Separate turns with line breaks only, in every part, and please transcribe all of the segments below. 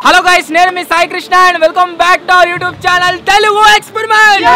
Hello guys, నేను మీ Sai Krishna and welcome back to our YouTube channel Telugu experiment.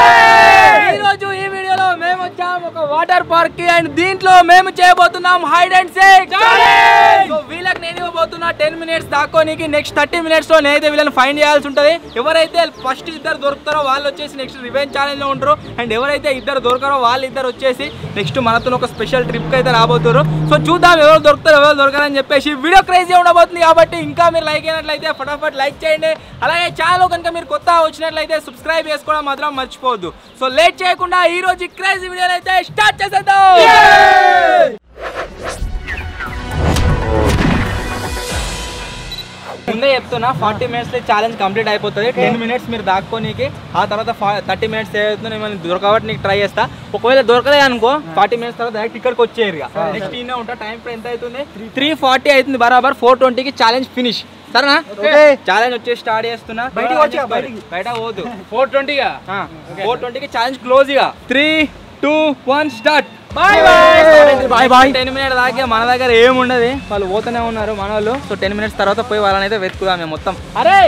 ఈ రోజు ఈ వీడియోలో మేము వచ్చాము ఒక వాటర్ పార్క్ కి అండ్ దీంట్లో మేము చేయబోతున్నాం hide and seek challenge. So వీళ్ళకి నేను ఇవ్వబోతున్నా 10 మినిట్స్ దాక్కోనికి. నెక్స్ట్ 30 మినిట్స్ లో నేనైతే వీళ్ళని ఫైండ్ చేయాల్సి ఉంటుంది. ఎవరైతే ఫస్ట్ ఇద్దరు దొరుకుతారో వాళ్ళు వచ్చేసి నెక్స్ట్ రివెంజ్ ఛాలెంజ్ లో ఉంటారు. అండ్ ఎవరైతే ఇద్దరు దొరకరో వాళ్ళు ఇద్దరు వచ్చేసి నెక్స్ట్ మనతో ఒక స్పెషల్ ట్రిప్ కి అయితే రాబోతారు. సో చూద్దాం ఎవరు దొరుకుతారు ఎవరు దొరకరని చెప్పేసి. వీడియో క్రేజీ ఉండబోతుంది కాబట్టి ఇంకా మీరు లైక్ అయినట్లయితే ఫటాఫట్ లైక్ చేయండి. అలాగే ఛానల్ కనుక మీరు కొత్త వచ్చినట్లయితే సబ్స్క్రైబ్ చేసుకోవడం మాత్రం మర్చిపోవద్దు. సో లేట్ చేయకుండా ఈ రోజు క్రేజీ వీడియోని అయితే స్టార్ట్ చేసేద్దాం. ముందే చెప్తున్నా 40 మినిట్స్ ఛాలెంజ్ కంప్లీట్ అయిపోతుంది. 10 మినిట్స్ మీరు దాక్కోనికి, ఆ తర్వాత 30 మినిట్స్ ఏదైతుంది నేను దొరకబట్టి నీకు ట్రై చేస్తా. ఒకవేళ దొరకలే అనుకో 40 మినిట్స్ తర్వాత డైరెక్ట్ ఇక్కడికి వచ్చేయరు. నెక్స్ట్ ఈయన ఉంటా. టైం ఇప్పుడు ఎంత అవుతుంది? 3:40 అవుతుంది బరాబర్. 4:20కి ఛాలెంజ్ ఫినిష్. సరేనా? ఛాలెంజ్ వచ్చేసి స్టార్ట్ చేస్తున్నా. బయట పోదు. 4:20కి ఛాలెంజ్ క్లోజ్. ఇక 3, 2, 1 స్టార్ట్. Bye bye. 10 మినిట్స్ దాకా మన దగ్గర ఏముండదు, వాళ్ళు పోతూనే ఉన్నారు మన వాళ్ళు. సో 10 మినిట్స్ తర్వాత పోయి వాళ్ళని అయితే వెతుకుదాం మేము మొత్తం. అరే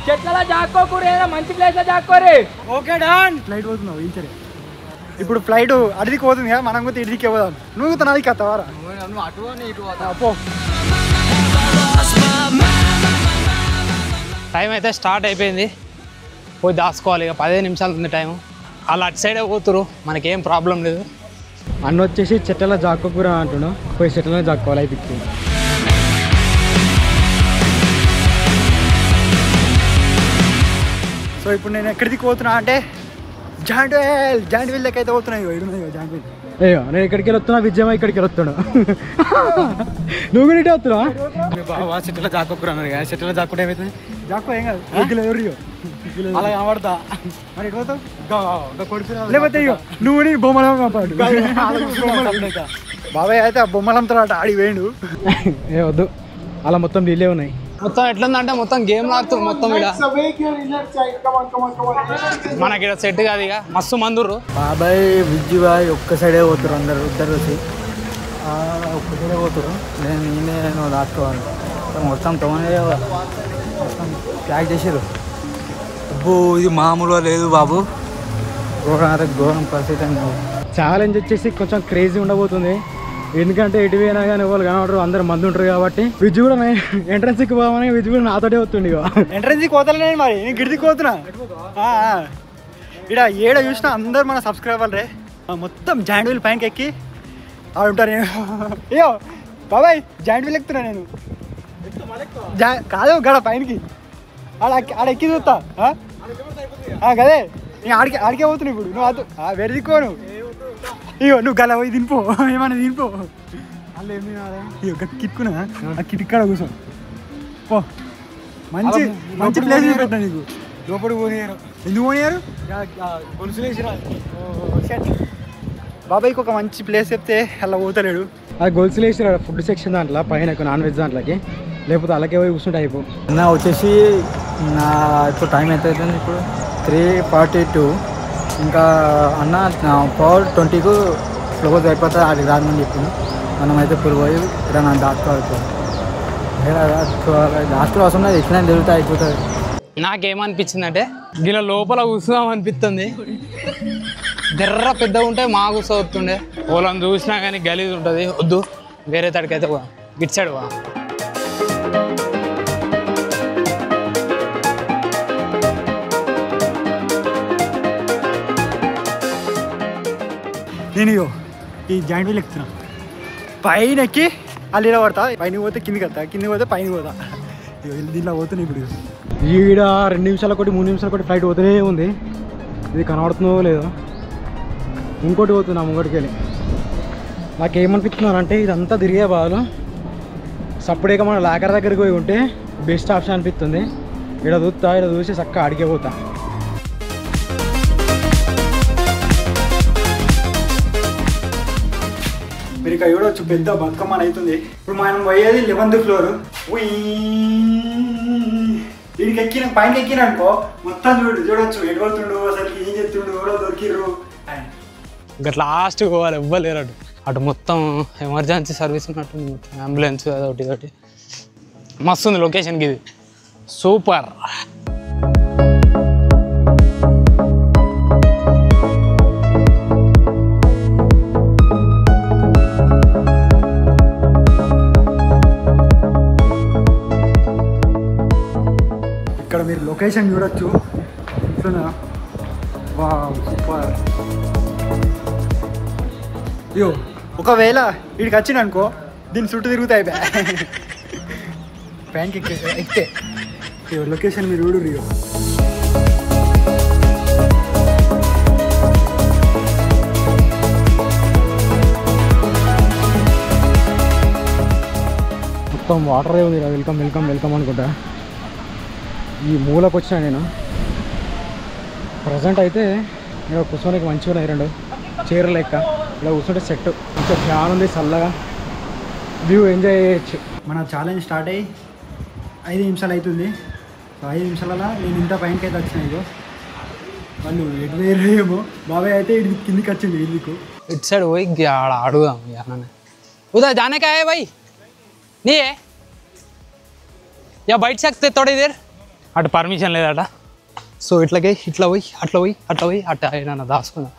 చెట్ల జాక్కోకూడదు, ఏదైనా మంచి ప్లేస్ లో జాక్కోరే. Okay don. ఫ్లైట్ పోతున్నావు ఈచరే. ఇప్పుడు ఫ్లైట్ అడిదికి పోతుంది కదా, మనం కూడా ఇడికి పోదాం. నువ్వు తనది కత్తవారా అటు.
టైం అయితే స్టార్ట్ అయిపోయింది. పోయి దాచుకోవాలి. ఇక 15 నిమిషాలు ఉంది టైం. అలా అటు సైడే పోతురు, మనకేం ప్రాబ్లం లేదు.
అన్న వచ్చేసి చెట్ల జాక్కోకూర అంటున్నావు. పోయి చెట్ల జాక్కోవాలి అయిపోయింది.
సో ఇప్పుడు నేను ఎక్కడికి పోతున్నా అంటే జాయింట్ వీల్ లెక్క అయితే పోతున్నాయి. Joint wheel.
అయ్యో నేను ఇక్కడికి వస్తున్నా, విజయమా ఇక్కడికి వస్తున్నా. నువ్వు కూడా ఇటే వస్తున్నావా?
బాబా చెట్ల జాక్కోకూర అన్నారు కదా, చెట్ల జాక్కుంటే ఏమవుతుంది? జాక్కో ఏం కాదు, ఎవరు అలా కనబడతా. మరి ఎటు పోతావు? లేకపోతే నువ్వు బొమ్మలం కాపాడు. బాబాయ్ అయితే ఆ బొమ్మలంతా ఆడి వేయండు.
ఏ వద్దు, అలా మొత్తం నీళ్ళే ఉన్నాయి.
మొత్తం ఎట్లుందంటే మొత్తం గేమ్ లాడుతుంది మొత్తం. ఇక్కడ మనకి ఇక్కడ సెట్ కాదు. ఇక మస్తు మందుర్రు.
బాబాయ్ విజ్జుబాయ్ ఒక్క సైడే పోతారు అందరు. ఇద్దరు వచ్చి ఒక్క సైడే పోతారు. నేను దాచుకోవాలి మొత్తం. మొత్తం ప్యాక్ చేసారు. అబ్బో ఇది మామూలుగా లేదు బాబు, ఘోరం పరిస్థితి.
ఛాలెంజ్ వచ్చేసి కొంచెం క్రేజీ ఉండబోతుంది. ఎందుకంటే ఎటు పోయినా కానీ వాళ్ళు కనబడరు, అందరు మంది ఉంటారు కాబట్టి. విజ్జు కూడా ఎంట్రన్స్కి పోవాలని విజ్జు కూడా నాతోటే వస్తుంది.
ఎంట్రన్స్కి పోతలే మరి, నేను గిడికి పోతున్నా. ఇక్కడ ఏడ చూసినా అందరు మన సబ్స్క్రైబర్లే. మొత్తం జాయింట్ వీల్ పైనకి ఎక్కి ఆడు ఉంటారు. అయ్యో బాబాయ్ జాయింట్ వీల్ ఎక్కుతున్నా నేను. కాదు గడ పైనకి ఆడ ఎక్కి చూస్తా కదే. నేను ఆడికే పోతున్నా ఇప్పుడు. నువ్వు అది వెరిదికోను. ఇగో నువ్వు గల పోయి తినిపో, ఏమన్నా తినిపో. వాళ్ళు ఏం తినాలి? ఇగో కిట్టుకున్నా, ఆ కిటిక్కడ కూర్చో పో. మంచి మంచి ప్లేస్ పెట్టా నీకు. లోపలికి పోనీయారు. ఎందుకు పోనీయారు? బాబాయ్కి ఒక మంచి ప్లేస్ చెప్తే అలా పోతలేడు.
అది గొలుసులు వేసి ఫుడ్ సెక్షన్ దాంట్లో పైన నాన్ వెజ్ దాంట్లోకి, లేకపోతే అలాగే పోయి కూర్చుంటే అయిపో.
నా వచ్చేసి నా ఇప్పుడు టైం ఎంత అవుతుంది? ఇప్పుడు 3:42. ఇంకా అన్న 4:20కు క్లోజ్ అయిపోతుంది. అది రాదని చెప్పింది. మనమైతే ఇప్పుడు పోయి ఇక్కడ నా దాచుకోవాలి. దాచుకోవాలి అవసరం లేదు, ఎట్లా తిరుగుతా అయిపోతుంది.
నాకేమనిపించిందంటే గిల లోపల కూర్చుందాం అనిపిస్తుంది. జర్ర పెద్దగా ఉంటే మా కూర్చోతుండే. వాళ్ళని చూసినా కానీ గలీజ్ ఉంటుంది. వద్దు, వేరే తడికైతే గిట్సాడు.
నేను ఈ జాయింట్ వీల్ ఎక్కుతున్నా. పైన ఎక్కి అల్లి ఇలా పడతా. పైన పోతే కిందికి వస్తా, కిందికి పోతే పైన పోతా. దీంట్లో పోతున్నాయి ఇప్పుడు.
ఈడ 2 నిమిషాల ఒకటి 3 నిమిషాల ఒకటి ఫ్లైట్ పోతూనే ఉంది. ఇది కనబడుతుందో లేదో. ఇంకోటి పోతున్నా ముంగటికి వెళ్ళి. నాకేమనిపిస్తున్నారంటే ఇదంతా తిరిగే బాధలు సప్పుడేక మన లాకర్ దగ్గరికి పోయి ఉంటే బెస్ట్ ఆప్షన్ అనిపిస్తుంది. ఇక్కడ చూసి చక్కగా అడిగే పోతా. మీరు ఇక్కడ చూడవచ్చు పెద్ద బతుకమ్మ అవుతుంది. ఇప్పుడు మనం పోయేది 11th ఫ్లోర్. దీనికి ఎక్కిన పైన ఎక్కిన అనుకో మొత్తం చూడొచ్చు ఎడవతుండు, అసలు ఏం చెప్తుండు, ఎవరో దొరికిర్రు.
ఇంకా లాస్ట్ పోవాలి, ఇవ్వలేరు. అటు మొత్తం ఎమర్జెన్సీ సర్వీస్ ఉన్నట్టు, అంబులెన్స్ అదొకటి ఇదొకటి. మస్తు ఉంది లొకేషన్కి. ఇది సూపర్.
ఇక్కడ మీరు లొకేషన్ చూడొచ్చు. ఇట్లా వావ్ సూపర్. అయ్యో ఒకవేళ వీడికి వచ్చింది అనుకో దీని చుట్టూ తిరుగుతాయి ప్యాంక్ ఎక్కితే. అయ్యో లొకేషన్ మీరు చూడు రియో.
మొత్తం వాటరే ఉంది. వెల్కమ్ వెల్కమ్ వెల్కమ్ అనుకుంటా. ఈ మూలకు వచ్చిన నేను ప్రజెంట్ అయితే ఇక్కడ కూర్చోడానికి మంచిగా ఉన్నాయి 2 చీరలు లెక్క. ఇలా కూర్చుంటే సెట్ ఇంకా ఫ్యాన్ ఉంది, చల్లగా వ్యూ ఎంజాయ్ చేయొచ్చు.
మన ఛాలెంజ్ స్టార్ట్ అయ్యి 5 నిమిషాలు అవుతుంది. సో 5 నిమిషాలలో నేను ఇంత పైనకి అయితే వచ్చినా. ఇగో వాళ్ళు ఎటు వేరు ఏమో. బాబాయ్ అయితే ఇటు కిందికి వచ్చింది ఇల్లుకు.
ఇటు సైడ్ పోయి ఆడ అడుగుదాం. ఉదా जाने का है भाई नहीं है या बैठ सकते थोड़ी देर. అటు పర్మిషన్ లేదట. సో ఇట్లా పోయి అట్లా పోయి అట్లా ఏదైనా దాచుకుందాం.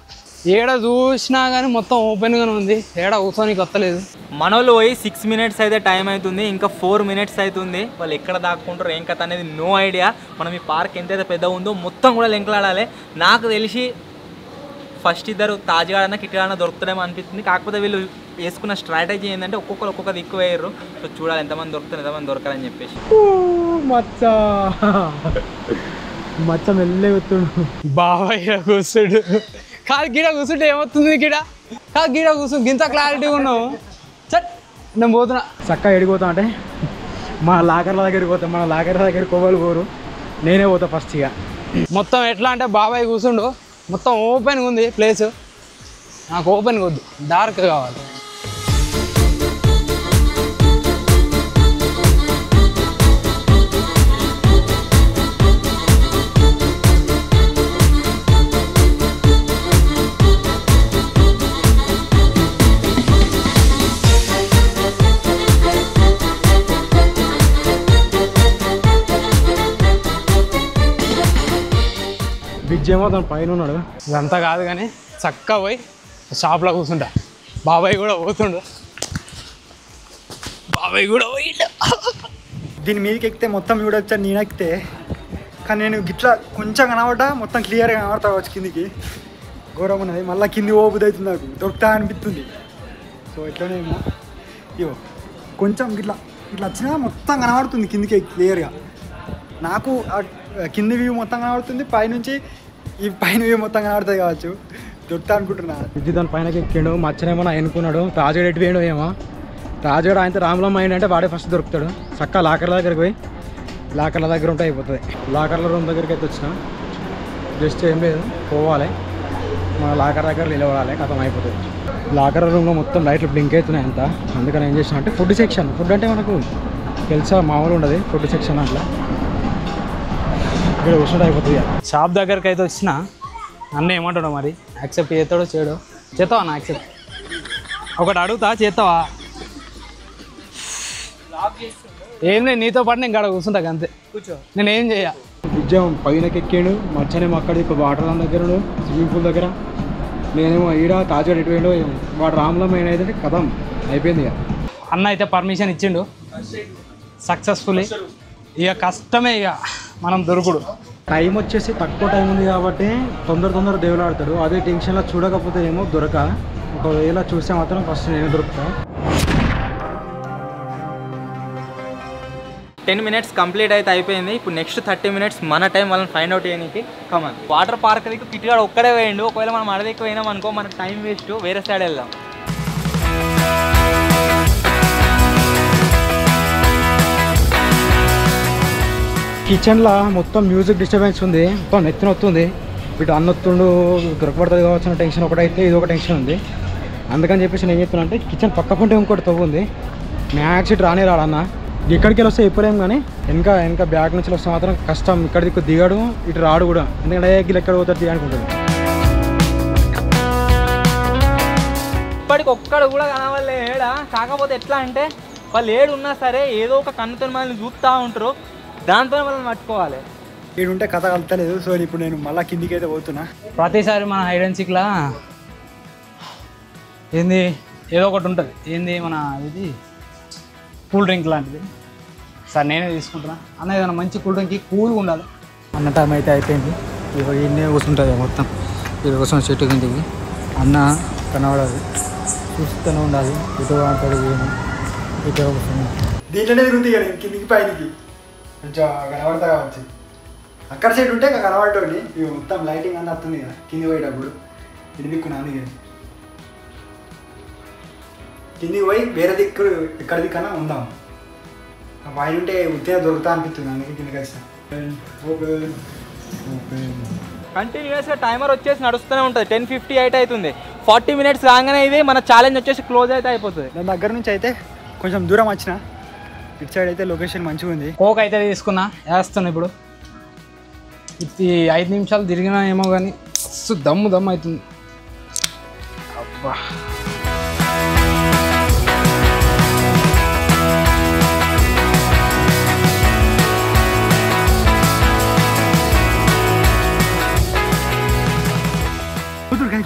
ఏడ చూసినా కానీ మొత్తం ఓపెన్గానే ఉంది. ఏడ కూర్చొని కొత్తలేదు.
మనోళ్ళు పోయి 6 minutes అయితే టైం అవుతుంది. ఇంకా 4 minutes అవుతుంది. వాళ్ళు ఎక్కడ దాక్కుంటారు ఏం కథ అనేది నో ఐడియా. మనం ఈ పార్క్ ఎంతైతే పెద్ద ఉందో మొత్తం కూడా లెంకలాడాలి. నాకు తెలిసి ఫస్ట్ ఇద్దరు తాజ్గాడన్నా కిట్గాడన్నా దొరుకుతారేమో అనిపిస్తుంది. కాకపోతే వీళ్ళు వేసుకున్న స్ట్రాటజీ ఏంటంటే ఒక్కొక్కరు ఒక్కొక్కరు ఎక్కువ వేయరు. సో చూడాలి ఎంతమంది దొరుకుతారు ఎంతమంది దొరకాలని చెప్పేసి.
మచ్చ మెల్లే వస్తుడు
బాబాయ్ కూర్చుడు. కాదు గిడ కూర్చుంటే ఏమవుతుంది? గిడ కూర్చుని ఇంత క్లారిటీగా ఉన్నావు. చట్ నేను పోతున్నా.
చక్కగా ఎడిపోతా అంటే మా లాకర్ల దగ్గరికి పోతాం. మన లాకర్ల దగ్గర కోవలు పోరు, నేనే పోతా ఫస్ట్. ఇక
మొత్తం ఎట్లా అంటే బాబాయ్ కూర్చుండు. మొత్తం ఓపెన్గా ఉంది ప్లేస్. నాకు ఓపెన్గా వద్దు, డార్క్ కావాలి.
బిగ్ ఏమో దాని పైన ఉన్నాడు.
ఇదంతా కాదు కానీ చక్కగా పోయి షాప్లో కూర్చుంటా. బాబాయ్ కూడా పోతుండు. బాబాయ్ కూడా పోయిండు.
దీని మీదకి ఎక్కితే మొత్తం చూడొచ్చు. నేను ఎక్కితే కానీ నేను గిట్లా కొంచెం కనబడ్డా మొత్తం క్లియర్గా కనబడతా వచ్చి కిందికి. ఘోరంగా ఉన్నది. మళ్ళీ కింది ఓబుది అవుతుంది, నాకు దొరుకుతా అనిపిస్తుంది. సో ఎట్లనేమో ఇవో కొంచెం ఇట్లా వచ్చినా మొత్తం కనబడుతుంది కిందికి క్లియర్గా. నాకు కింది వ్యూ మొత్తం కనబడుతుంది, పైనుంచి ఈ పైన వ్యూ మొత్తం కనబడుతుంది కావచ్చు. దొరుకుతా అనుకుంటున్నా.
ఇది దాని పైనకి ఎక్కిండు. మచ్చనేమో అనుకున్నాడు. తాజాడు ఎటు వేయడం ఏమో. తాజాడు ఆయన రాములమ్మ అయిందంటే వాడే ఫస్ట్ దొరుకుతాడు. చక్కగా లాకర్ల దగ్గరికి పోయి లాకర్ల దగ్గర ఉంటే అయిపోతుంది. లాకర్ల రూమ్ దగ్గరికి అయితే వచ్చిన జస్ట్ ఏం లేదు, పోవాలి మన లాకర్ దగ్గర నిలబడాలి, కథం అయిపోతుంది. లాకర్ రూమ్లో మొత్తం లైట్లు బ్లింక్ అవుతున్నాయి అంతా. అందుకని ఏం చేసిన అంటే ఫుడ్ సెక్షన్. ఫుడ్ అంటే మనకు తెలుసా మామూలు ఉండదు, ఫుడ్ సెక్షన్ అట్లా ఇక్కడ కూర్చుంటే అయిపోతుంది.
షాప్ దగ్గరికి అయితే వచ్చిన అన్న ఏమంటాడు మరి, యాక్సెప్ట్ చేస్తాడో చేయడో. చేస్తావా నా యాక్సెప్ట్? ఒకటి అడుగుతా, చేస్తావా? ఏం లేదు, నీతో పాటు నేను గడ కూర్చుంటా అంతే, కూర్చో, నేను ఏం చేయ.
విజయం పైనకి ఎక్కాడు, మచ్చనేమో అక్కడ వాటర్ దగ్గర స్విమ్మింగ్ పూల్ దగ్గర, నేనేమో ఈడ తాజాడు ఎటు వేయడో వాడు రాములమ్మ ఏదైతే కథం అయిపోయింది.
అన్న అయితే పర్మిషన్ ఇచ్చిండు సక్సెస్ఫుల్లీ. ఇక కష్టమే ఇక మనం దొరుకుడు.
టైం వచ్చేసి తక్కువ టైం ఉంది కాబట్టి తొందర దేవుడు ఆడతాడు. అదే టెన్షన్లో చూడకపోతే ఏమో దొరక. ఒకవేళ చూస్తే మాత్రం ఫస్ట్ నేను దొరుకుతా.
10 minutes కంప్లీట్ అయితే అయిపోయింది. ఇప్పుడు నెక్స్ట్ 30 minutes మన టైం వాళ్ళని ఫైండ్ అవుట్ చేయడానికి. కమాన్ వాటర్ పార్క్ దిక్కు కిట్గాడు ఒక్కడే వేయండు. ఒకవేళ మనం అడవికి పోయినాం అనుకో మనకు టైం వేస్ట్, వేరే సైడ్ వెళ్దాం.
కిచెన్లో మొత్తం మ్యూజిక్ డిస్టర్బెన్స్ ఉంది, మొత్తం నెత్తిన వస్తుంది. ఇటు అన్నొత్తుండు దొరకబడుతుంది కావాల్సిన టెన్షన్ ఒకటైతే ఇది ఒక టెన్షన్ ఉంది. అందుకని చెప్పేసి నేను చెప్తున్నా అంటే కిచెన్ పక్క పంటే ఇంకోటి తవ్వు ఉంది. మ్యాక్స్ ఇటు రానే రాడన్న. ఇక్కడికి వెళ్ళి వస్తే చెప్పలేము కానీ వెనక బ్యాగ్ నుంచి వస్తే మాత్రం కష్టం. ఇక్కడ దిక్కు దిగాడు, ఇటు రాడు కూడా. ఎందుకంటే గిల్ ఎక్కడ పోతాడు దిగానుకుంటాడు.
ఇప్పటికి ఒక్కడు కూడా కనవాలే ఏడా. కాకపోతే ఎట్లా అంటే వాళ్ళు ఏడు ఉన్నా సరే ఏదో ఒక కన్నుతో మనల్ని చూస్తూ ఉంటారు. దాంతో మనం పట్టుకోవాలి.
ఈడుంటే కథ కలుతలేదు. సో ఇప్పుడు నేను మళ్ళీ కిందికి అయితే పోతున్నా.
ప్రతిసారి మన హైడ్ అండ్ సీక్లా ఏంది ఏదో ఒకటి ఉంటుంది. ఏంది మన ఇది కూల్ డ్రింక్ లాంటిది. సార్ నేనే తీసుకుంటున్నా అన్న. ఏదైనా మంచి కూల్ డ్రింక్కి కూల్గా ఉండాలి.
అన్న టైం అయితే అయిపోయింది. ఇక ఇన్నే కూర్చుంటుంది మొత్తం. ఇది కోసం చెట్టు కిందికి అన్న కనబడదు, చూస్తూనే ఉండాలి. ఇటు అంటాడు ఇటు కూర్చుని
దీంట్లోనే తిరుగుతాయి కదా కిందికి పైనకి కొంచెం కనబడతా కావచ్చు. అక్కడ సైడ్ ఉంటే కనబడటోని ఇవి మొత్తం లైటింగ్ అంతా వస్తుంది కదా కిందికి పోయేటప్పుడు. ఇది దిక్కున్నా అందుకే కిందికి పోయి వేరే దిక్కు ఎక్కడ దిక్కన్నా ఉందాం. పైన ఉంటే ఉత్తేజ దొరుకుతా అనిపిస్తుంది. అందుకే కిందికి వచ్చాను.
కంటిన్యూస్గా టైమర్ వచ్చేసి నడుస్తూనే ఉంటుంది. 10:58 అవుతుంది. 40 minutes రాగానే ఇది మన ఛాలెంజ్ వచ్చేసి క్లోజ్ అయితే అయిపోతుంది.
దాని దగ్గర నుంచి అయితే కొంచెం దూరం వచ్చిన. ఇటు సైడ్ అయితే లొకేషన్ మంచిగా ఉంది.
కోక్ అయితే తీసుకున్నా, వేస్తున్నా ఇప్పుడు. ఇది 5 నిమిషాలు తిరిగినా ఏమో కానీ దమ్ము దమ్ము అవుతుంది. అబ్బా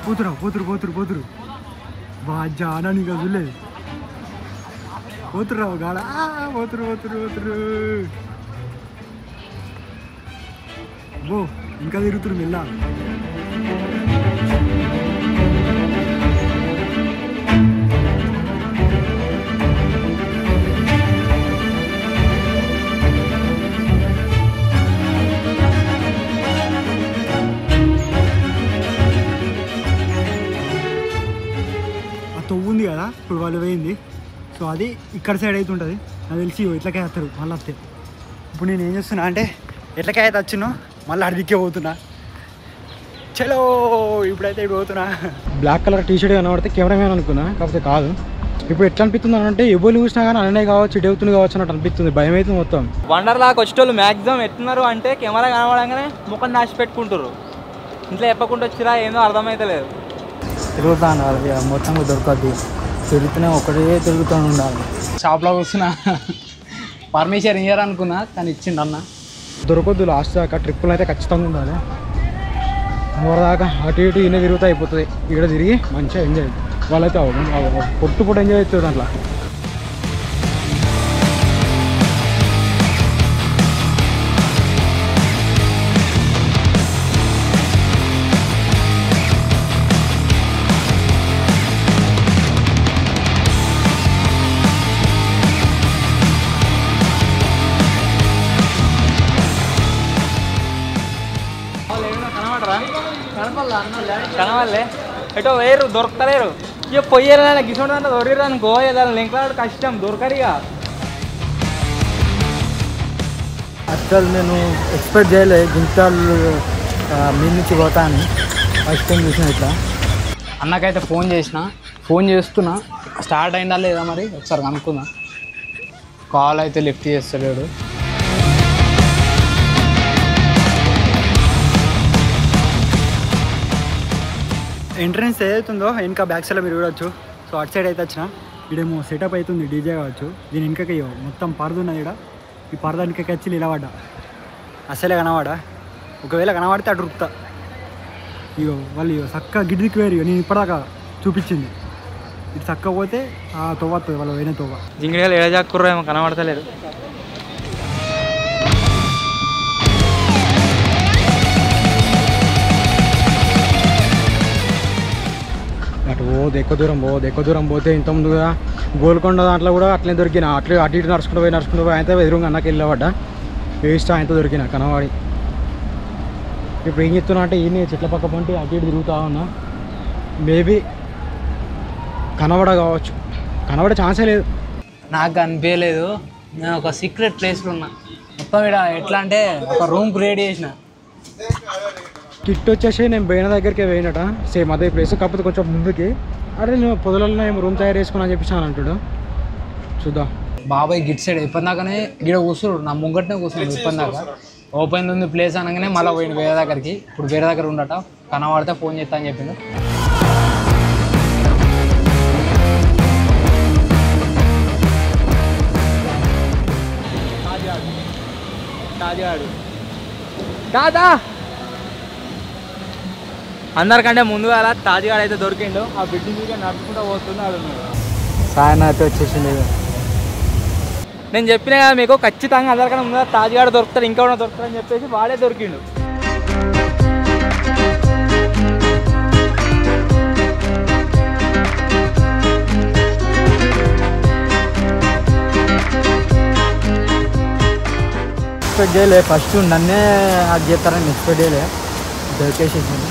పోతురు బాజా అని గదులే పోతురు గాడ పోతురు బో ఇంకా తిరుగుతురు మెల్ల. తొవ్వు ఉంది కదా ఇప్పుడు వాళ్ళు పోయింది. సో అది ఇక్కడ సైడ్ అయితే ఉంటుంది. నాకు తెలిసి ఎట్లకాయ వస్తారు మళ్ళీ వస్తే. ఇప్పుడు నేను ఏం చేస్తున్నా అంటే ఎట్లకాయ అయితే వచ్చినో మళ్ళీ అడిదిక్కే పోతున్నా. చలో ఇప్పుడైతే ఇప్పుడు పోతున్నా.
బ్లాక్ కలర్ టీషర్ట్ కనబడితే కెమెరామెన్ అనుకున్నా, కాకపోతే కాదు. ఇప్పుడు ఎట్లా అనిపిస్తుంది అంటే ఎవరు చూసినా కానీ అన్ననే కావచ్చు ఇటు అవుతుంది కావచ్చు అన్నట్టు అనిపిస్తుంది. భయం అయితే మొత్తం.
వండర్లాకి వచ్చేటోళ్ళు మ్యాక్సిమం ఎట్టున్నారు అంటే కెమెరా కనబడంగానే ముఖం దాచి పెట్టుకుంటారు. ఇంట్లో చెప్పకుండా వచ్చిరా ఏందో అర్థమైతే లేదు.
తిరుగుతా ఉండాలి, మొత్తం దొరకద్దు. తిరుగుతూనే ఒకటే తిరుగుతూ ఉండాలి.
షాప్లో కూర్చున్నా. పర్మిషన్ ఇయ్యారు అనుకున్నా కానీ ఇచ్చిండు అన్న.
దొరకొద్దు లాస్ట్ దాకా. ట్రిప్పులు అయితే ఖచ్చితంగా ఉండాలి. దాకా అటు ఇటు ఇన్ని తిరుగుతూ అయిపోతుంది. ఇక్కడ తిరిగి మంచిగా ఎంజాయ్ వాళ్ళైతే పొట్టు ఎంజాయ్ అవుతుంది దాంట్లో.
కనవాళ్ళే ఎటో వేరు దొరకలేరు. ఇక పొయ్యారు గిసోంటే దొరికిరు అనుకో ఏదైనా లింక్లాడు కష్టం దొరకరిగా.
అసలు నేను ఎక్స్పెక్ట్ చేయలే గింతాలు మీ నుంచి పోతాను. ఫస్ట్ టైం చూసిన ఇట్లా.
అన్నకైతే ఫోన్ చేస్తున్నా. స్టార్ట్ అయిందా లేదా మరి ఒకసారి కనుక్కుందా. కాల్ అయితే లిఫ్ట్ చేస్తలేడు.
ఎంట్రన్స్ ఏదైతుందో వెనక బ్యాక్ సైడ్లో మీరు చూడవచ్చు. సో అటు సైడ్ అయితే వచ్చిన. ఇడేమో సెటప్ అవుతుంది డీజే కావచ్చు. దీని వెనకకి మొత్తం పరద ఉన్నది. ఇక్కడ ఈ పరద వెనకకి వచ్చి నిలబడ్డా. అసలే కనబడా. ఒకవేళ కనబడితే అటు రుక్తా. ఇగో వాళ్ళు చక్కగా గిడ్డికి వేరు. నేను ఇప్పటిదాకా చూపించింది. ఇటు చక్కగా పోతే ఆ తొవ్వ వస్తుంది వాళ్ళు వేరే తొవ్వ.
జింగిడిగా ఎడజాక్కుర్రో ఏమో కనబడతలేదు.
అటు ఎక్కువ దూరం పోతే ఇంత ముందుగా గోల్కొండ దాంట్లో కూడా అట్లనే దొరికిన. అటు ఇటు నడుచుకుంటూ పోయి అయితే ఎదురుగా అన్నకి వెళ్ళబడ్డా. వేస్ట్ ఆయనతో దొరికిన కనవాడి. ఇప్పుడు ఏం చెప్తున్నా అంటే ఈయన చెట్ల పక్క పంటి అటు ఇటు తిరుగుతూ ఉన్నా. మేబీ కనబడ కావచ్చు. కనబడే ఛాన్సే లేదు.
నాకు అనిపించలేదు. నేను ఒక సీక్రెట్ ప్లేస్లో ఉన్నా. మొత్తం ఇక్కడ ఎట్లా అంటే ఒక రూమ్ క్రియేట్ చేసిన.
కిట్ వచ్చేసి నేను పోయిన దగ్గరికి పోయినట సేమ్ అదే ప్లేస్. కాకపోతే కొంచెం ముందుకి అదే నేను పొదలలో ఏమో రూమ్ తయారు చేసుకుని అని చెప్పేసి అని అంటాడు. చూద్దాం.
బాబాయ్ గిట్ సైడ్ ఇప్పటిదాకానే గిడ కూర్చున్నాడు. నా ముంగట్నే కూర్చున్నాడు ఇప్పటిదాకా. ఓపెన్ ఉంది ప్లేస్ అనగానే మళ్ళీ పోయింది వేరే దగ్గరికి. ఇప్పుడు వేరే దగ్గర ఉండట. కనబడితే ఫోన్ చేస్తా అని చెప్పిండు.
తాజాడు కాదా అందరికంటే ముందుగా అలా తాజాగాడు అయితే దొరికిండు ఆ బిల్డింగ్ మీద నడుచుకుంటూ పోతున్నాడు
సాయన అయితే వచ్చేసింది
నేను చెప్పిన కదా మీకు ఖచ్చితంగా అందరికన్నా ముందుగా తాజాగాడు దొరుకుతాడు ఇంకెవడో దొరుకుతాడని చెప్పేసి వాడే దొరికిండు
ఎక్స్పెక్ట్ చేయలే ఫస్ట్ నన్నే అది చేస్తారని ఎక్స్పెక్ట్ చేయలే దొరికేసేసింది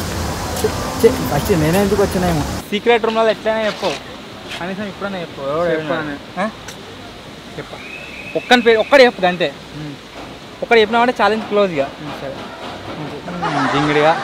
ఫస్ట్ నేనే ఎందుకు వచ్చినాయేమో
సీక్రెట్ రూమ్లో ఎట్లయినా చెప్పు కనీసం ఇప్పుడైనా చెప్పు చెప్పా ఒక్కడే చెప్పు అంతే ఒక్కడే చెప్పినామంటే ఛాలెంజ్ క్లోజ్ ఇక సరే జింగిడిగా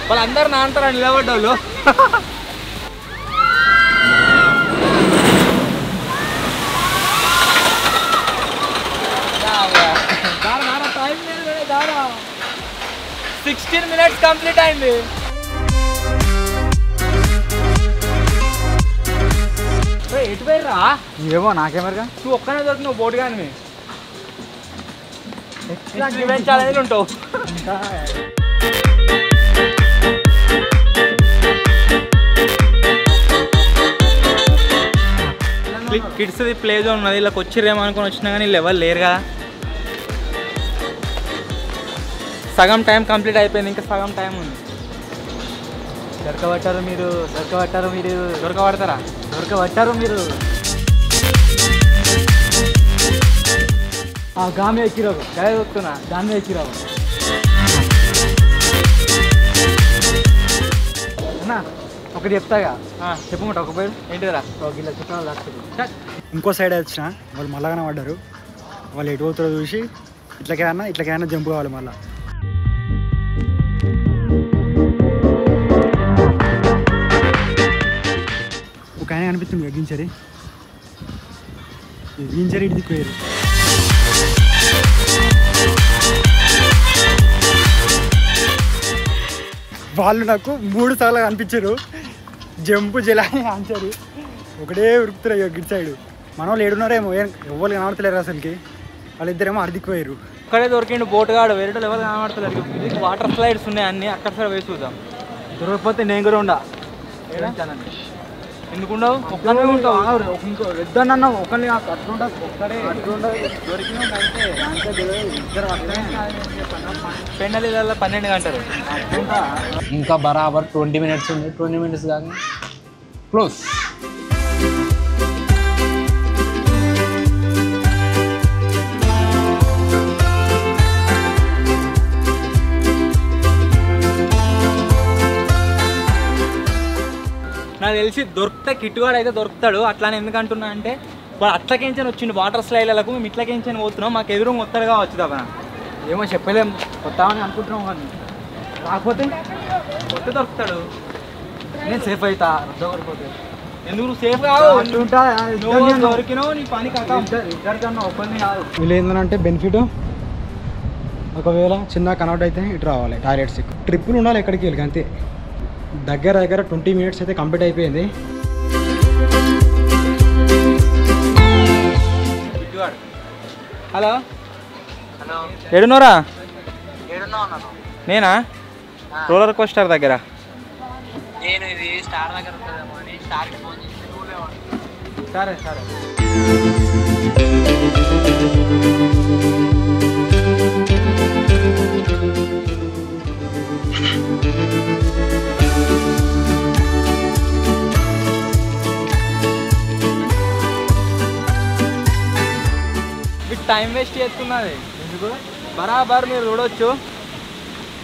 వాళ్ళందరూ నా అంటారా నిలబడ్డోళ్ళు టైం 16 minutes కంప్లీట్ అయింది ఎటు పోయిర్రా
ఏమో నాకేమరుగా
నువ్వు ఒక్కనే దొరికి నువ్వు బోటు కానీ ఛాలెంజ్లు ఉంటావు కిడ్స్ ప్లే జోన్ ఉన్నది ఇలా వచ్చిర్రేమో అనుకొని వచ్చినా కానీ వీళ్ళు ఎవరు లేరు కదా సగం టైం కంప్లీట్ అయిపోయింది ఇంకా సగం టైం ఉంది
దొరకబట్టారు మీరు
దొరకబడతారా
దొరకబట్టారు మీరు గామి ఎక్కిరావు
గదే చూస్తున్నా
దాన్ని ఎక్కిరావు అన్నా ఒకటి చెప్తాగా చెప్పమంట ఒక పేరు
ఏంటిదిరా
ఇలా చెప్పిన ఇంకో సైడ్ వచ్చిన వాళ్ళు మళ్ళా పడ్డారు వాళ్ళు ఎటు పోతారో చూసి ఇట్లకైనా జంప్ కావాలి మళ్ళీ ఒక ఆయన అనిపిస్తుంది ఎగ్గించరి ఇటు పోయారు వాళ్ళు నాకు 3 సార్లు కనిపించారు జంపు జలాని ఆన్సరు ఒకటే ఉరుకుతారు గిట్ సైడ్ మన వాళ్ళు ఏడున్నారేమో ఎవరు కనబడతలేరు అసలుకి వాళ్ళిద్దరేమో అర్దిక్కుపోయారు
ఒక్కడే దొరికిండు బోటుగాడు వేరే ఎవరు కనబడతలేరు ఇది వాటర్ స్లైడ్స్ ఉన్నాయి అన్ని అక్కడ సైడ్ వేసి చూద్దాం
దొరకకపోతే నేను కూడా ఉండా
ఎందుకుండవు ఒక్కనే ఉంటావు
ఇంకో ఇద్దరు ఒకరిని అట్లుండ ఒక్కడే
పెండలీలలో 12 గంటలు
ఇంకా బరాబర్ 20 minutes ఉంది 20 minutes కానీ క్లోజ్
నాకు తెలిసి దొరికితే కిట్టుగాడు అయితే దొరుకుతాడు అట్లానే ఎందుకంటున్నా అంటే వాడు అట్లకించని వచ్చిండు వాటర్ స్లైడ్లకు మేము ఇట్లకించని పోతున్నాం మాకు ఎదురు వస్తాడు కావచ్చు తప్ప
ఏమో చెప్పలేము కొత్తామని అనుకుంటున్నాం కానీ రాకపోతే
కొత్త దొరుకుతాడు
నేను సేఫ్ అవుతా దొరకపోతే
ఎందుకు నువ్వు సేఫ్ కావు
అంటుంటా
దొరికినావు నీ పని
ఇద్దరికన్నా ఒకరిని కాదు వీళ్ళు ఏంటంటే బెనిఫిట్ ఒకవేళ చిన్న కనౌట్ అయితే ఇటు రావాలి టాయిలెట్స్ ట్రిప్పులు ఉండాలి ఎక్కడికి వెళ్ళి అంతే దగ్గర 20 minutes అయితే కంప్లీట్ అయిపోయింది
హలో ఏడున్నోరా నేనా రోలర్ కోస్టర్ దగ్గర
నేను ఇది స్టార్ దగ్గర ఉంటుందేమో అని స్టార్కి ఫోన్ చేసి
సరే సరే టైం వేస్ట్ చేస్తున్నది ఎందుకు బరాబర్ మీరు చూడవచ్చు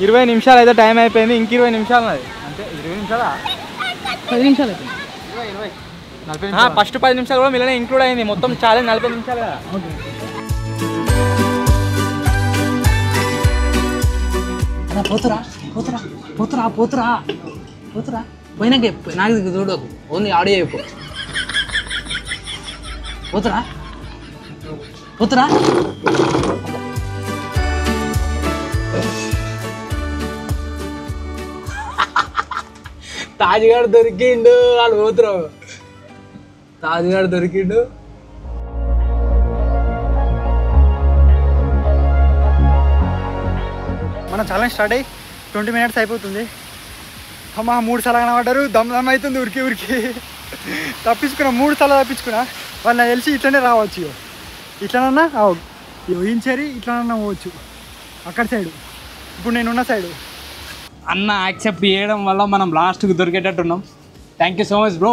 20 నిమిషాలు అయితే టైం అయిపోయింది ఇంక 20 నిమిషాలు ఉన్నది
అంటే 20 నిమిషాలా
10 నిమిషాలు అయిపోయింది
40
ఫస్ట్ 10 నిమిషాలు కూడా మిలనే ఇంక్లూడ్ అయింది మొత్తం ఛాలెంజ్ 40 నిమిషాలు కదా
పోతురా పోతురా పోతురా పోతురా పోతురా పోయినాక నాకు చూడకు ఓన్లీ ఆడియో చెప్పు పోతురా పోతురా తాజ్గాడు దొరికిండు వాళ్ళు పోతురావు తాజ్గాడు దొరికిండు
మన ఛాలెంజ్ స్టార్ట్ అయ్యి 20 minutes అయిపోతుంది. అమ్మ 3 సార్లు కనబడ్డారు. దమ్ దమ్ అవుతుంది ఉరికి ఉరికి తప్పించుకున్నా 3 సార్లు తప్పించుకున్నా. వాళ్ళు నాకు తెలిసి ఇట్లనే రావచ్చు. ఇట్లనన్నా ఊహించేరి ఇట్లనన్నా పోవచ్చు అక్కడ సైడు. ఇప్పుడు నేనున్న సైడు
అన్న యాక్సెప్ట్ చేయడం వల్ల మనం లాస్ట్కి దొరికేటట్టున్నాం. Thank you so much bro.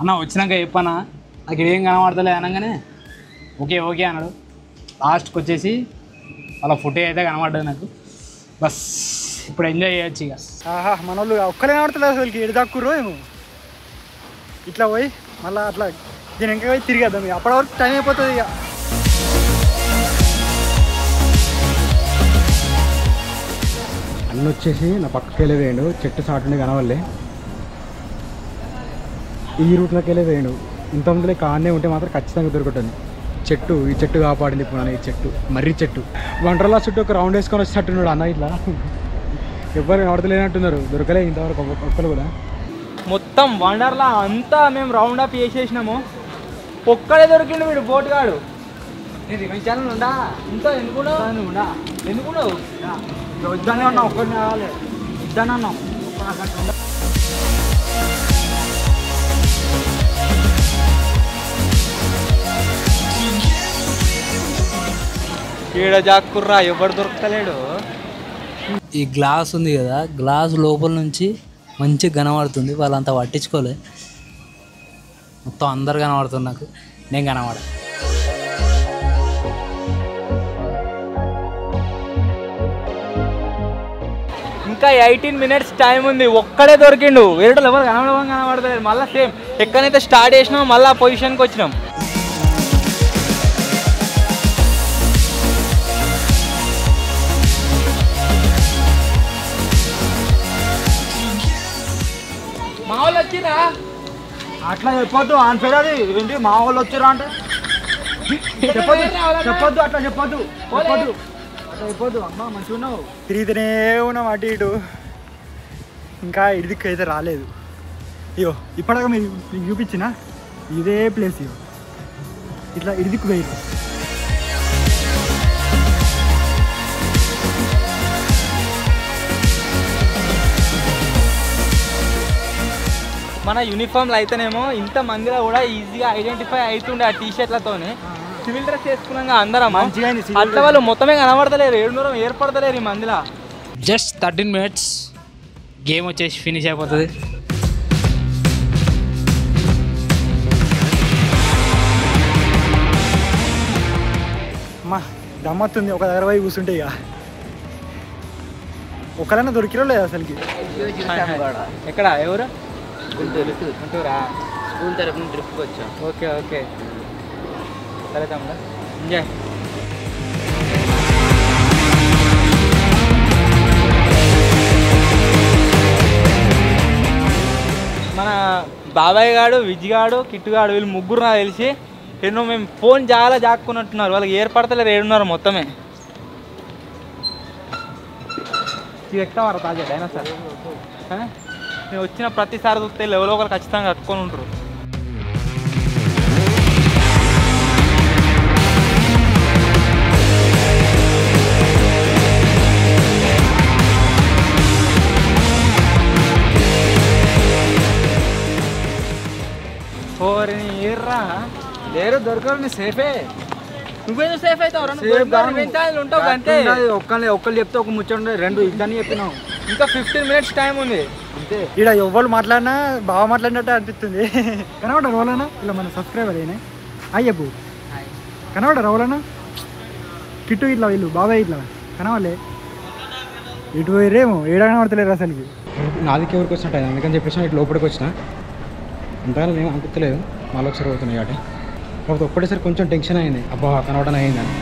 అన్న వచ్చినాక చెప్పానా నాకు ఏం కనబడతలే అనగానే ఓకే ఓకే అన్నాడు. లాస్ట్కి వచ్చేసి వాళ్ళ ఫుటేజ్ అయితే కనబడ్డది నాకు. బస్ ఇప్పుడు ఎంజాయ్ చేయొచ్చు ఇక.
ఆహా మన వాళ్ళు ఒక్కలే కనబడతలేదు అసలుకి ఎడు దాక్కుర్రో ఏమో. ఇట్లా పోయి మళ్ళీ అట్లా దీని ఇంకా పోయి తిరిగేద్దాం ఇక. అప్పటి వరకు టైం అయిపోతుంది ఇక.
అన్న వచ్చేసి నా పక్కకి వెళ్ళి వేయండు. చెట్టు సాటుండి కనవల్లే ఈ రూట్లోకి వెళ్ళి వేయండు. ఇంతమందిలో కానే ఉంటే మాత్రం ఖచ్చితంగా దొరుకుతుంది. చెట్టు ఈ చెట్టు కాపాడింది ఇప్పుడు ఈ చెట్టు మర్రి చెట్టు. వంటర్లా చుట్టూ ఒక రౌండ్ వేసుకొని వచ్చేటట్టున్నాడు అన్న. ఇట్లా ఎవరు కనబడతలేనట్టున్నారు. దొరకలే ఇంతవరకు ఒక్కరు కూడా.
మొత్తం వండర్లా అంతా మేము రౌండ్ అప్ చేసేసినాము. ఒక్కడే దొరికిండు వీడు బోటుగాడు. నేను రివెంజ్ ఛానల్ ఉండా ఇంకా ఎందుకున్నావు ఎందుకున్నావు వద్దానే అన్నా ఒక్కడిని కావాలి ఇద్దానే అన్నాం. ఈడ జాక్కుర్రా ఎవడు దొరకలేడు.
ఈ గ్లాస్ ఉంది కదా, గ్లాస్ లోపల నుంచి మంచిగా కనబడుతుంది. వాళ్ళంతా పట్టించుకోలే. మొత్తం అందరు కనబడుతుంది. నాకు నేను కనబడ.
ఇంకా 18 minutes టైం ఉంది. ఒక్కడే దొరికిండు. వేరే ఎవరు కనబడలేదు. మళ్ళీ సేమ్ ఎక్కడైతే స్టార్ట్ చేసినామో మళ్ళీ ఆ పొజిషన్కి వచ్చినాం. మా వాళ్ళు వచ్చిరా
అట్లా చెప్పొద్దు. ఆన్ సైడ్ అది ఏంటి మా వాళ్ళు వచ్చారా అంటే చెప్పొద్దు అట్లా చెప్పొద్దు అట్లా చెప్పొద్దు. అమ్మ మంచిగా ఉన్నావు. తిరిగితేనే ఉన్నాం అటు ఇటు. ఇంకా ఇడిదిక్కు అయితే రాలేదు. అయ్యో ఇప్పటిదాకా మీకు చూపించిన ఇదే ప్లేస్. ఇయో ఇట్లా ఇడిదిక్కు వేయరు.
మన యూనిఫామ్లు అయితేనేమో ఇంత మందిలో కూడా ఈజీగా ఐడెంటిఫై అవుతుండే ఆ టీషర్ట్లతోనే. సివిల్ డ్రెస్ వేసుకున్నాక అందరం అట్లా వాళ్ళు మొత్తమే కనబడతలేరు. 700 ఏర్పడతలేరు ఈ మందిలో.
జస్ట్ 13 minutes గేమ్ వచ్చేసి ఫినిష్ అయిపోతుంది.
అమ్మా గమ్మత్తుంది. ఒక దగ్గర పోయి కూర్చుంటే ఇక ఒకరైనా దొరికిరో లేదు అసలుకి.
ఎక్కడ ఎవరు? గుంటూరా? స్కూల్ తరఫున ట్రిప్కి వచ్చాం. ఓకే ఓకే సరే తమ్ముడు ఎంజాయ్. మన బాబాయ్ గాడు, విజ్ గాడు, కిట్టు గాడు వీళ్ళు ముగ్గురు నాకు తెలిసి ఎన్నో మేము ఫోన్ చాలా జాక్కున్నట్టున్నారు. వాళ్ళకి ఏర్పడతలేరు. 7:30 మొత్తమే. ఎక్కుతావారా తాజా డైనోసార్? నేను వచ్చిన ప్రతిసారి చూస్తే లెవెల్ ఒకరు ఖచ్చితంగా కట్టుకొని ఉంటారు. ఓరిని ఏర్రా లేరు దొరకరు. నీ సేఫే. నువ్వేదో సేఫ్ అవుతావు. ఉంటావు అంతే.
ఒక్కళ్ళు చెప్తే ఒక ముచ్చండి 2 ఇద్దరిని చెప్పినావు.
ఇంకా 15 minutes టైం ఉంది అంతే.
ఇక్కడ ఎవ్వరు మాట్లాడినా బాగా మాట్లాడినట్టు అనిపిస్తుంది. కనబడ రోలనా ఇలా మన సబ్స్క్రైబర్ అయినా అయ్యబ్బు కనబడ రోలనా కిట్టు ఇట్లా వీళ్ళు బాబాయ్ ఇట్లా కనవాలే. ఇటు పోయిరేమో ఏడా కనబడతలేరు అసలుకి.
నాదికి ఎవరికి వచ్చినట్టు అందుకని చెప్పేసి ఇటు లోపలికి వచ్చిన. అంతగానో ఏం అనిపించలేదు. మళ్ళీ ఒకసారి అవుతున్నాయి కాబట్టి కాకపోతే ఒక్కటేసారి కొంచెం టెన్షన్ అయింది. అబ్బా కనవడం అయిందని.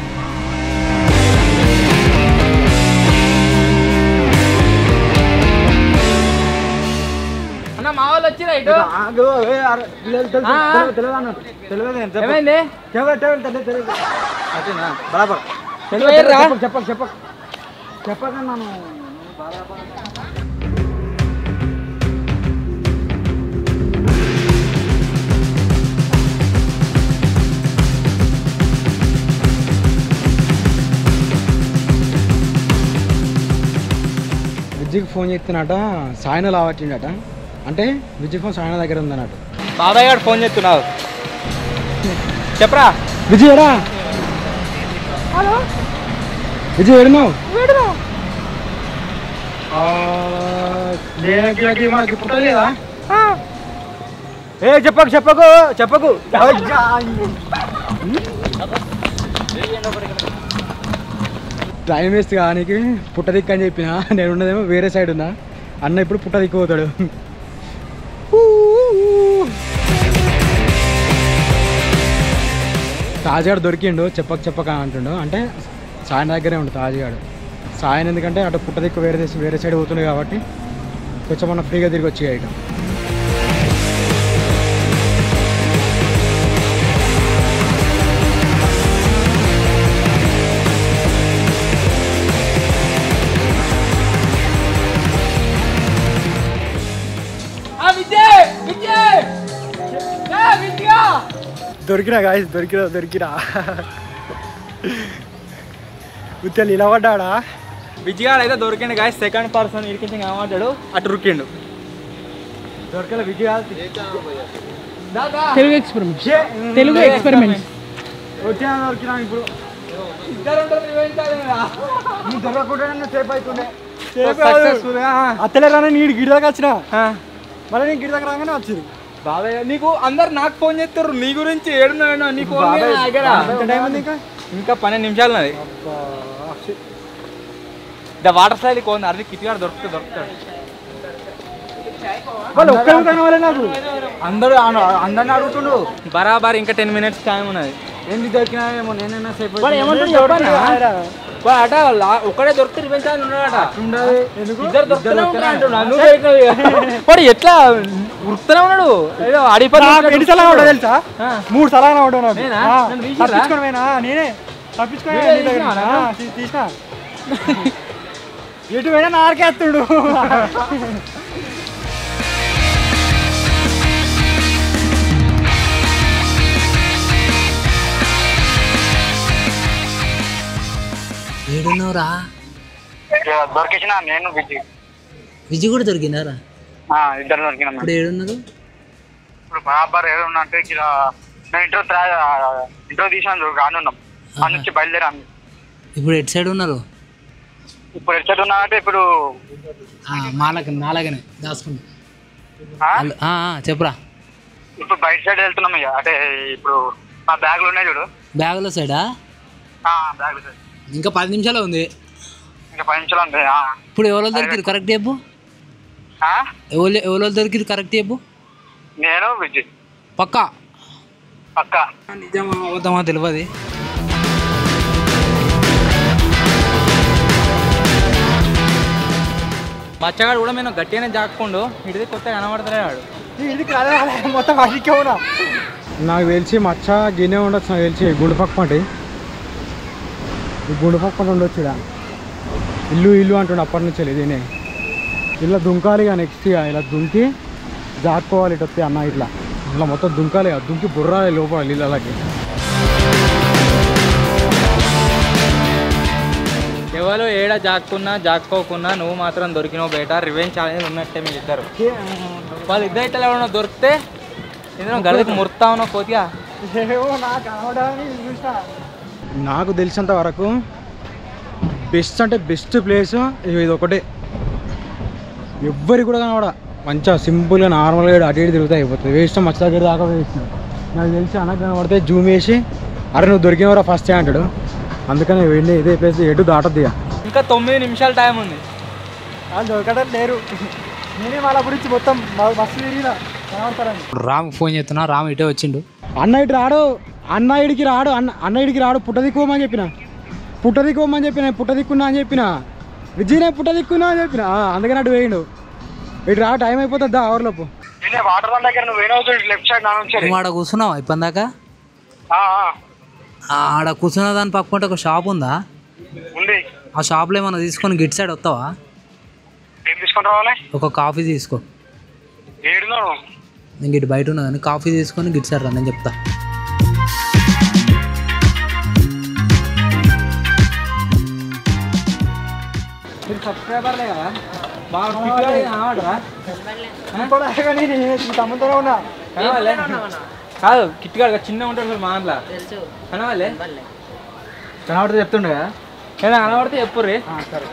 అన్న మా వాళ్ళు వచ్చి వచ్చిరా ఇటు ఏమైంది
బరాబర్
తెలియదురా
చెప్పకన్నాను విజయ్కి ఫోన్ చేస్తున్నట సాయన లావచ్చిండట అంటే విజయ్ ఫోన్ సాయన దగ్గర ఉందన్నట్టు
బాబాయ్ గారు ఫోన్ చేస్తున్నావు చెప్పరా
విజయ్ ఎడా విజయ్ ఎడున్నావు మనకి పుట్టలేదా ఏ చెప్పకు టైం వేస్ట్ కానీ పుట్టదిక్కు అని చెప్పిన నేను ఉన్నదేమో వేరే సైడ్ ఉన్నా అన్న ఇప్పుడు పుట్టదిక్కు పోతాడు తాజాడు దొరికిండు చెప్పక అంటుండు అంటే సాయన దగ్గరే ఉండు తాజాడు సాయన ఎందుకంటే అటు పుట్టదిక్కు వేరే సైడ్ పోతుంది కాబట్టి కొంచెం మనం ఫ్రీగా తిరిగి వచ్చి ఐటమ్ దొరికినా గాయస్ దొరికినా ఉత్తెలు ఇలా పడ్డాడా
విజయగాడు అయితే దొరికిండు గాయస్ సెకండ్ పర్సన్ ఇరికించి ఏమంటాడు అటు రుక్కిండు
దొరకలే విజయ
తెలుగు ఎక్స్పెరిమెంట్
వచ్చినా దొరికినా ఇప్పుడు నీ దొరకకుండా సేఫ్ అవుతుండే అత్తలే రాని నీడు గిడి దాకా వచ్చిన మళ్ళీ నేను గిడి దగ్గర రాగానే వచ్చింది
బాబాయ్ నీకు అందరు నాకు ఫోన్ చేస్తారు నీ గురించి ఏడున్నా నీ ఫోన్
టైం ఉంది
ఇంకా 12 నిమిషాలు నాది వాటర్ స్లైడ్ కోంది అది కిట్గాడు దొరుకుతాడు
వాళ్ళు ఒక్కరు కనవాలి నాకు
అందరిని అడుగుతుండు బరాబర్ ఇంకా 10 minutes టైం ఉన్నది
ఏంటి దొరికినాయేమో నేనైనా సేఫ్
అట ఒక్కడే దొరికితే రివెంజ్ అని ఉన్నాడట ఇద్దరు ఎట్లా ఉరుకుతూనే ఉన్నాడు ఏదో
ఎన్ని సలా ఉంటా తెలుసా 3 సలానా ఉంటా తప్పించుకోవడమేనా నేనే తప్పించుకోవాలి తీసిన ఎటు పోయినా నారకేస్తుడు
ఏడున్నావురా
దొరికించిన నేను
విజయ్ కూడా దొరికినారా
ఇద్దరు దొరికినా
ఇప్పుడు ఏడున్నారు
ఇప్పుడు బరాబర్ ఏదో ఉన్నా అంటే ఇలా ఇంట్లో తీసాను రానున్నాం ఆ నుంచి బయలుదేరాను
ఇప్పుడు ఎటు సైడ్ ఉన్నారు
ఇప్పుడు ఎక్కడ ఉన్నా అంటే ఇప్పుడు
నాలాగనే దాచుకున్నా చెప్పురా
ఇప్పుడు బయట సైడ్ వెళ్తున్నాం ఇక అంటే ఇప్పుడు మా బ్యాగులు ఉన్నాయి చూడు
బ్యాగులో సైడా
బ్యాగులు సైడ్
ఇంకా 10 నిమిషాలు ఉంది
ఇంకా 10 నిమిషాలు ఉంది
ఇప్పుడు ఎవరో దొరికిరు కరెక్ట్ చెప్పు ఎవరో దొరికిరు కరెక్ట్ చెప్పు
నేను విజయ్
పక్కా
నిజమా అవుతామా తెలియదు
మచ్చగాడు కూడా మేము గట్టిగానే జాక్కుండు ఇడిది కొత్తగా కనబడతలేడు
ఇది మొత్తం అడిగే ఉన్నా నాకు తెలిసి మచ్చ గిన్నె ఉండొచ్చు నాకు తెలిసి గుండెపక్కంటి ఈ గుండెపక్కంట ఉండొచ్చు ఇల్లు అంటుండే అప్పటి నుంచి దీనే ఇలా దుంకాలి ఇక నెక్స్ట్ ఇలా దుంకి జాక్కోవాలి ఇటు వస్తే అన్న ఇట్లా మొత్తం దుంకాలి దుంకి బుర్రాలి లోపల నీళ్ళకి
ఎవరు ఏడ జాక్కోకున్నా నువ్వు మాత్రం దొరికినావు బయట రివెంజ్ ఛాలెంజ్ ఉన్నట్టే మీరు ఇద్దరు వాళ్ళిద్దరు ఇట్లా ఎవరైనా దొరికితే ఏదైనా గడికి ముర్తా ఉన్నావు కొద్దిగా
నాకు తెలిసినంత వరకు బెస్ట్ అంటే బెస్ట్ ప్లేస్ ఇది ఒకటే ఎవ్వరికి కూడా కనబడ మంచిగా సింపుల్గా నార్మల్గా అటు ఇటు తిరుగుతా అయిపోతుంది వేస్ట్ మచ్చ దగ్గర దాకా వేస్ట్ నాకు తెలిసి అన్నకు కనబడితే జూమ్ వేసి అరే నువ్వు దొరికినవరా ఫస్ట్ అంటాడు అందుకని వెళ్ళి ఇదే ప్లేస్ ఎటు దాటద్దు
ఇంకా 9 నిమిషాలు టైం ఉంది
వాళ్ళు దొరకడం లేరు నేనే వాళ్ళ గురించి మొత్తం బస్సు తిరిగిన కనబడతారని
రామ్ ఫోన్ చేస్తున్నా రామ్ ఇటే వచ్చిండు
అన్న ఇటు రాడు అన్న ఇడికి రాడు పుట్టదిక్కుమని చెప్పిన పుట్టదిక్కున్నా అని చెప్పిన విజయనే పుట్టదిక్కున్నా అని చెప్పిన అందుకని అటు వేయండు ఇటు రా టైం అయిపోతుంది అవర్లోపు
వాటర్ వన్ దగ్గర నువ్వు వేడవుతుంది లెఫ్ట్ సైడ్ నా నుంచి
నువ్వు ఆడ కూర్చున్నావా ఇప్పటి దాకా? ఆడ కూర్చున్న దాని పక్కన ఒక షాప్ ఉందా?
ఉంది.
ఆ షాప్లో ఏమన్నా తీసుకొని గిట్ సైడ్ వస్తావా?
ఏం తీసుకొని రావాలి?
ఒక కాఫీ తీసుకో.
ఏడున్నావు?
నేను గిట్ బయట ఉన్నా కానీ కాఫీ తీసుకొని గిట్ సైడ్ రా, నేను చెప్తా.
మీరు సబ్స్క్రైబర్లే కదా బాగా
తమ్ముతోనే ఉన్నా
కాదు కిట్గాడు చిన్న ఉంటాడు మా దాంట్లో కనవాలే కనబడితే చెప్తుండే కదా ఏదైనా కనబడితే చెప్పుర్రీ.
సరే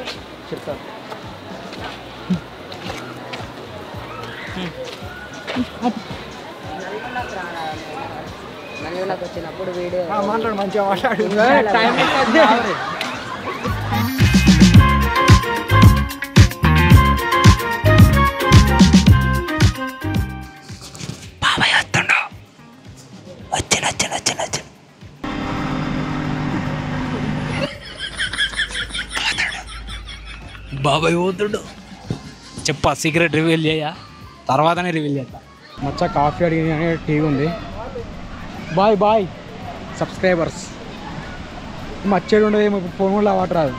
చెప్తాను. మాట్లాడు మంచిగా మాట్లాడు.
టైం
బాబాయ్ పోతుడు. చెప్పా సీక్రెట్ రివీల్ చేయ, తర్వాతనే రివీల్ చేస్తా.
మచ్చ కాఫీ అడిగి టీ ఉంది. Bye bye subscribers. మచ్చేడు ఉండదు ఏమో, ఫోన్ కూడా వాటర్ రాదు.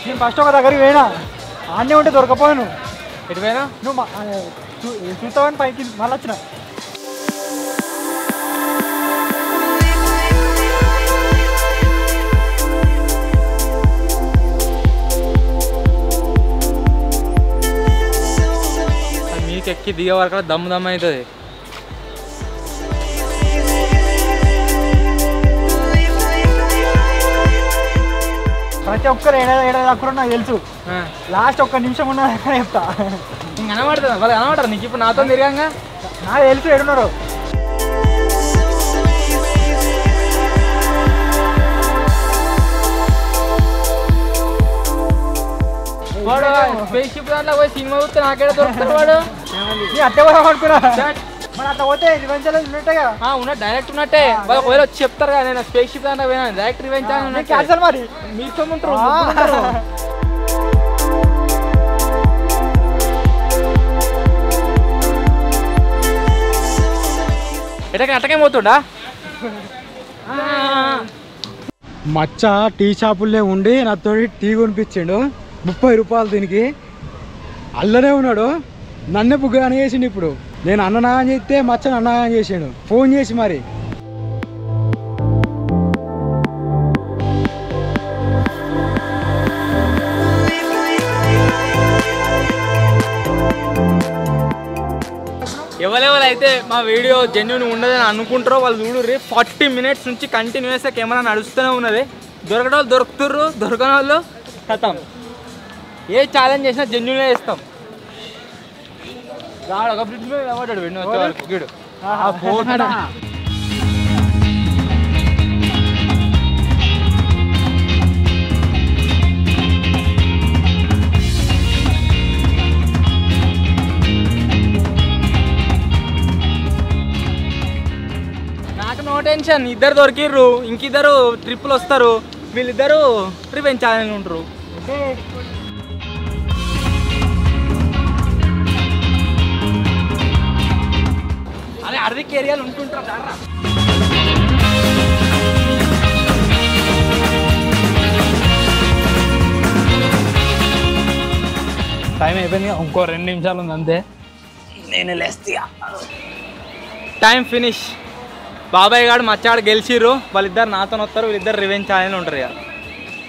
నేను ఫస్ట్ ఒక దగ్గరికి పోయినా, ఆడనే ఉంటే దొరకపోయాను.
ఎటు పోయినా
నువ్వు చూస్తావని పైకి మళ్ళీ వచ్చిన.
మీకు ఎక్కి దిగే వరకు దమ్ము దమ్ము అవుతుంది.
ప్రతి ఒక్కరు ఏడాది అక్కడ నాకు తెలుసు. లాస్ట్ ఒక్క నిమిషం ఉన్న చెప్తా.
కనబడుతుంది వాళ్ళు కనబడరు నీకు ఇప్పుడు నాతో తిరగంగా.
నాకు తెలుసు ఏడున్నారు.
వాడు స్పేస్ షిప్ దాంట్లో పోయి సినిమా చూస్తే నాకేడ దొరుకుతాడు వాడు.
నీ అట్టే పోదాం అనుకున్నా, మరి అట్లా పోతే రివెంజ్ ఉన్నట్టుగా
ఉన్నట్టు డైరెక్ట్ ఉన్నట్టే. వాళ్ళు ఒకవేళ వచ్చి చెప్తారు కదా నేను స్పేస్ షిప్ దాంట్లో పోయినా డైరెక్ట్ రివెంజ్
క్యాన్సల్. మరి
మీతో ఉంటారు. ఎటకే అట్టకే పోతుండా.
మచ్చ టీ షాపుల్లో ఉండి నాతో టీ కొనిపించాడు 30 రూపాయలు. దీనికి అల్లనే ఉన్నాడు. నన్నే బుగ్గాని చేసిండు. ఇప్పుడు నేను అన్ననాగం చేస్తే మచ్చని అన్ననాగం చేసాడు ఫోన్ చేసి. మరి
ఎవరెవరైతే మా వీడియో జెన్యూన్ ఉండదని అనుకుంటారో వాళ్ళు చూడుర్రి. 40 మినిట్స్ నుంచి కంటిన్యూస్గా కెమెరా నడుస్తూనే ఉన్నది. దొరకడం వాళ్ళు దొరుకుతుర్రు, దొరకని వాళ్ళు కథం. ఏ ఛాలెంజ్ చేసినా జెన్యూన్గా చేస్తాం. రాడు ఒక ఫ్రిడ్జ్ మీద నిలబడ్డాడు వెన్ను వచ్చే వరకు గీడు. నాకు నో టెన్షన్. ఇద్దరు దొరికిర్రు, ఇంకిద్దరు ట్రిప్పులు వస్తారు. వీళ్ళిద్దరు రివెంజ్ ఛాలెంజ్ ఉంటారు. అదే అర్ధిక్ ఏరియాలు ఉంటుంటారు.
టైం అయిపోయింది, ఇంకో 2 నిమిషాలు ఉంది అంతే. నేను లేస్తా.
Time finish. బాబాయ్ గారు మచ్చాడు గెలిచిర్రు. వాళ్ళిద్దరు నాతో వస్తారు. వీళ్ళిద్దరు రివెంజ్ ఛాలెంజ్ ఉంటారు. ఇక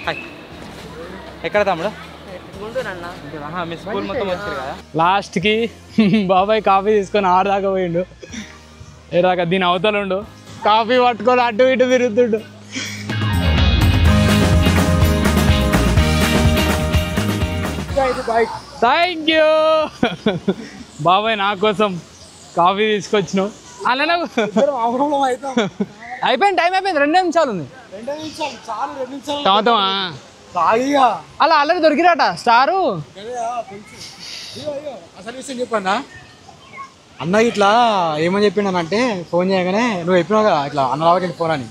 హాయ్ ఎక్కడ తమ్ముడు? మీ స్కూల్ మొత్తం వచ్చారు కదా.
లాస్ట్కి బాబాయ్ కాఫీ తీసుకొని ఆడదాకా పోయిండు. ఏదాకా దీని అవతలుండు కాఫీ పట్టుకొని అటు ఇటు తిరుగుతుండు. థ్యాంక్ యూ బాబాయ్, నా కోసం కాఫీ తీసుకొచ్చినావు. అలానే అయిపోయింది, టైం అయిపోయింది. 2 నిమిషాలు ఉంది. తాగుతావా? అలా ఆల్రెడీ దొరికిరాట స్టారు.
అసలు విషయం చెప్పన్నా, అన్న ఇట్లా ఏమని చెప్పిండనంటే ఫోన్ చేయగానే నువ్వు చెప్పినావు కదా ఇట్లా అన్నరావుకి ఫోన్ అని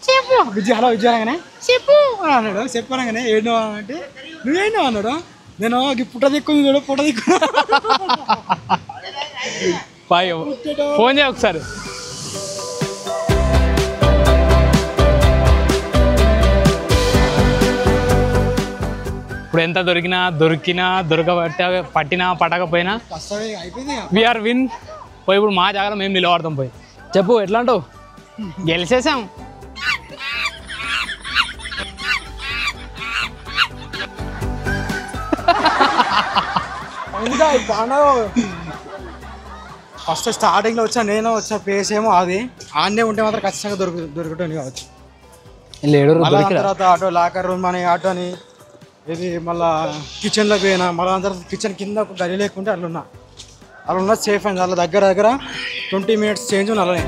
చెప్పు హలో విద్య అనగానే చెప్పు అని అన్నాడు. చెప్పనగానే ఏడో అంటే నువ్వేంటో అన్నాడు. నేను పుట్ట దిక్కుంది చూడు పుట్ట దిక్కు
ఫోన్ చేయ ఒకసారి. ఇప్పుడు ఎంత దొరికినా పట్టినా పట్టకపోయినా వీఆర్ విన్. పోయి ఇప్పుడు మా జాగ్రత్త మేము నిలబడతాం. పోయి చెప్పు ఎట్లా అంటావు? గెలిచేసాం.
ఫస్ట్ స్టార్టింగ్లో నేను వచ్చా ప్లేస్ ఏమో అది ఆడనే ఉంటే మాత్రం ఖచ్చితంగా దొరుకుతుంది కావచ్చు. తర్వాత ఆటో లాకర్ రూమ్ అని ఆటో అని ఇది మళ్ళీ కిచెన్లోకి పోయినా మళ్ళీ అందరూ కిచెన్ కింద ఒక గది లేకుంటే అలా ఉన్న సేఫ్ అయింది. అలా దగ్గర 20 minutes చేంజ్ ఉంది. అలానే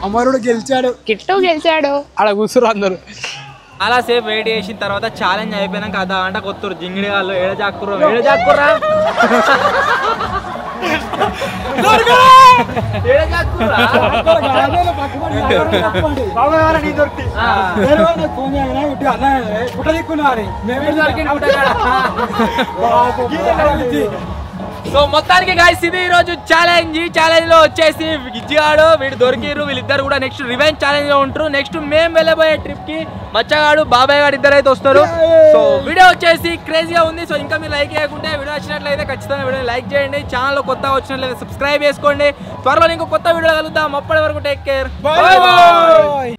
అమరుడు గెలిచాడు,
కిట్టు గెలిచాడు. అలా కూర్చురు అందరు.
అలా సేపు వెయిట్ చేసిన తర్వాత ఛాలెంజ్ అయిపోయినాక అదా అంట కొత్తరు జింగిడి వాళ్ళు ఏడజాక్కుర్రా సో మొత్తానికి గాయ్స్ ఇది ఈ రోజు ఛాలెంజ్. ఈ ఛాలెంజ్ లో వచ్చేసి గిజ్జిగాడు వీడు దొరికిరు. వీళ్ళిద్దరు కూడా నెక్స్ట్ రివెంజ్ ఛాలెంజ్ లో ఉంటారు. నెక్స్ట్ మేము వెళ్ళబోయే ట్రిప్ కి మచ్చగాడు బాబాయ్ గారు ఇద్దరు అయితే వస్తారు. సో వీడియో వచ్చేసి క్రేజీగా ఉంది. సో ఇంకా మీరు లైక్ చేయకుంటే వీడియో వచ్చినట్లయితే ఖచ్చితంగా వీడియో లైక్ చేయండి. ఛానల్ కొత్తగా వచ్చినట్లయితే సబ్స్క్రైబ్ చేసుకోండి. త్వరలో ఇంకో కొత్త వీడియో కలుద్దాం. అప్పటి వరకు టేక్ కేర్. బాయ్.